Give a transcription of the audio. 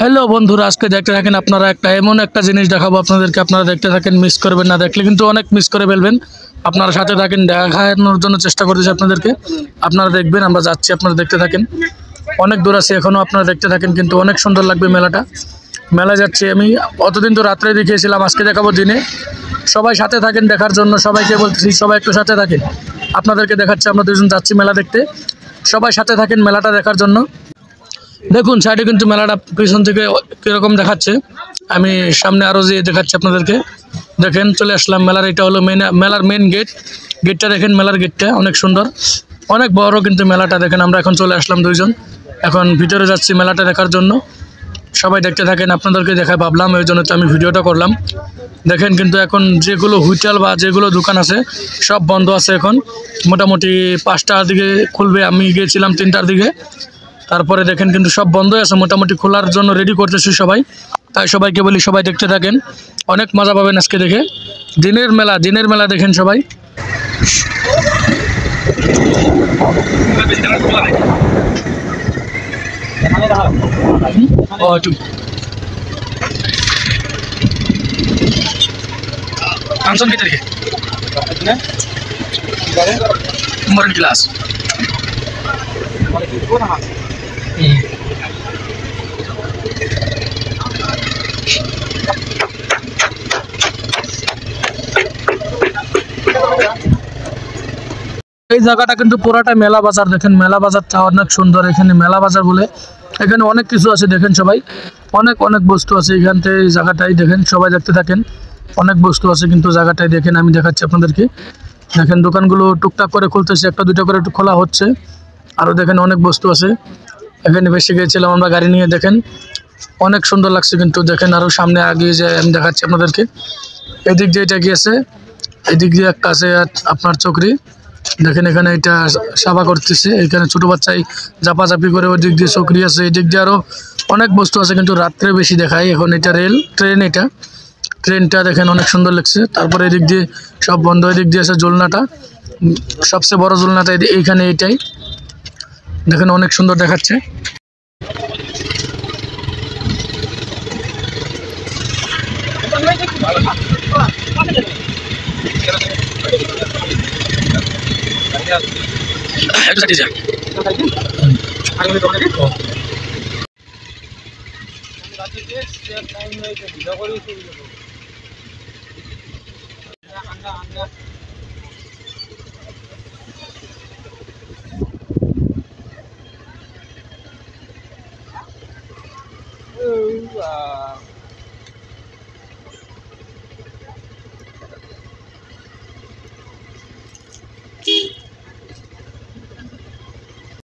Hello বন্ধুরা, আজকে দেখতে থাকেন আপনারা এমন একটা জিনিস দেখাবো আপনাদেরকে। আপনারা দেখতে থাকেন, মিস করবেন না। দেখলে কিন্তু অনেক মিস করে ফেলবেন। আপনারা সাথে থাকেন, দেখানোর জন্য চেষ্টা করতেছি আপনাদেরকে। আপনারা দেখবেন, আমরা যাচ্ছি, আপনারা দেখতে থাকেন। অনেক দূর আছে এখনও, আপনারা দেখতে থাকেন, কিন্তু অনেক সুন্দর লাগবে মেলাটা। মেলা যাচ্ছি আমি, অতদিন তো রাত্রে দেখিয়েছিলাম, আজকে দেখাবো দিনে। সবাই সাথে থাকেন দেখার জন্য, সবাইকে বলতেছি সবাই একটু সাথে থাকেন। আপনাদেরকে দেখাচ্ছি, আমরা দুজন যাচ্ছি মেলা দেখতে। সবাই সাথে থাকেন মেলাটা দেখার জন্য। দেখুন সাইডে কিন্তু মেলাটা পিছন থেকে কীরকম দেখাচ্ছে, আমি সামনে আরও যে দেখাচ্ছি আপনাদেরকে। দেখেন চলে আসলাম মেলার, এটা হলো মেলার মেন গেট। গেটটা দেখেন, মেলার গেটটা অনেক সুন্দর, অনেক বড় কিন্তু মেলাটা। দেখেন আমরা এখন চলে আসলাম দুইজন, এখন ভিতরে যাচ্ছি মেলাটা দেখার জন্য। সবাই দেখতে থাকেন, আপনাদেরকে দেখায় ভাবলাম, ওই জন্য তো আমি ভিডিওটা করলাম। দেখেন কিন্তু এখন যেগুলো হোটেল বা যেগুলো দোকান আছে সব বন্ধ আছে এখন। মোটামুটি 5টার দিকে খুলবে, আমি গিয়েছিলাম 3টার দিকে। তারপরে দেখেন কিন্তু সব বন্ধ আছে, মোটামুটি খোলার জন্য রেডি করতেছি সবাই। তাই সবাইকে বলি সবাই দেখতে থাকেন, অনেক মজা পাবেন আজকে দেখে। দিনের মেলা দেখেন সবাই। ক্লাস এই জায়গাটা কিন্তু পুরাটা মেলা বাজার। দেখেন মেলা বাজারটা অনেক সুন্দর, এখানে মেলা বাজার বলে। এখানে অনেক কিছু আছে, দেখেন সবাই, অনেক অনেক বস্তু আছে এখান থেকে। এই জায়গাটাই দেখেন, সবাই দেখতে থাকেন, অনেক বস্তু আছে কিন্তু জায়গাটাই দেখেন। আমি দেখাচ্ছি আপনাদেরকে। দেখেন দোকানগুলো টুকটাক করে খুলতেছে, একটা দুইটা করে খোলা হচ্ছে। আরও দেখেন অনেক বস্তু আছে এখানে। বেশি গিয়েছিলাম আমরা গাড়ি নিয়ে, দেখেন অনেক সুন্দর লাগছে কিন্তু। দেখেন আরও সামনে আগিয়ে যায়, আমি দেখাচ্ছি আপনাদেরকে। এদিক দিয়ে এটা গিয়েছে, এদিক দিয়ে একটা আছে আপনার চকরি। দেখেন এখানে এটা সাফা করতেছে, এখানে ছোট বাচ্চাই জাপাজাপি করে। ওই দিক দিয়ে চকরি আছে, এই দিক দিয়ে আরও অনেক বস্তু আছে কিন্তু রাত্রে বেশি দেখায়। এখন এটা ট্রেন, এটা ট্রেনটা দেখেন অনেক সুন্দর লাগছে। তারপরে এদিক দিয়ে সব বন্ধ, এদিক দিয়ে আছে জোলনাটা, সবচেয়ে বড় জোলনাটা এইখানে, এইটাই দেখেন অনেক সুন্দর দেখাচ্ছে।